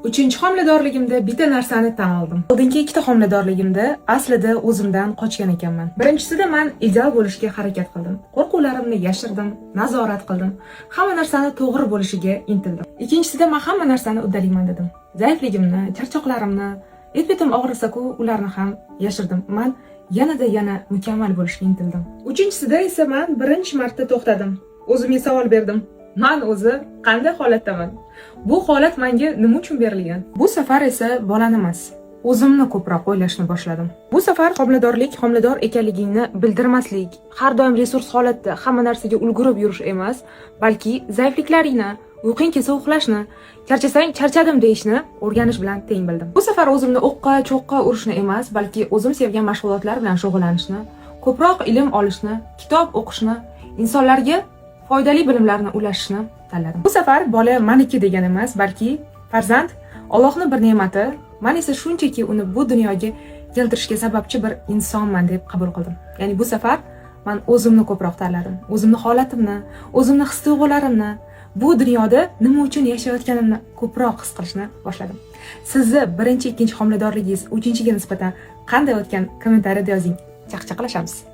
Uchinchi homiladorligimda bitta narsani tan oldim. Oldingi ikkita homiladorligimda aslida o'zimdan qochgan ekanman. Birinchisida men ideal bo'lishga harakat qildim. Qo'rquvlarimni yashirdim, nazorat qildim. Hamma narsani to'g'ri bo'lishiga intildim. Ikkinchisida men hamma narsani uddalayman dedim. Zaifligimni, charchoqlarimni, et-betim og'risa-ku, ularni ham yashirdim. Men yana mukammal bo'lishga intildim. Uchinchisida esa men birinchi marta to'xtadim. O'zimga savol berdim. Men o'zi qanday holatdaman? Bu holat menga nima uchun berilgan? Bu safar esa bolani emas, o'zimni ko'proq o'ylashni boshladim. Bu safar homilador ekanligingni bildirmaslik, har doim resurs holatda hamma narsaga ulgurib yurish emas, balki zaifliklaringni, uyqung kelsa uxlashni, charchasang charchadim deyishni o'rganish bilan teng bildim. Bu safar o'zimni o'qqa urishni emas, balki o'zim sevgan mashg'ulotlar bilan shug'ullanishni, ko'proq ilm olishni, kitob o'qishni, insonlarga foydali bilimlarni ulashishni tanladim. Bu safar bola meniki degan emas, balki farzand Allohning bir ne'mati, men esa shunchaki uni bu dunyoga keltirishga sababchi bir insonman deb qabul qildim. Ya'ni bu safar men o'zimni ko'proq tanladim. O'zimni holatimni, o'zimni his-tuyg'ularimni, bu dunyoda nima uchun yashayotganimni ko'proq his qilishni boshladim. Sizni birinchi, ikkinchi homiladorligingiz uchinchiga nisbatan qanday o'tgan kommentariyada yozing. Chaqchaqlashamiz.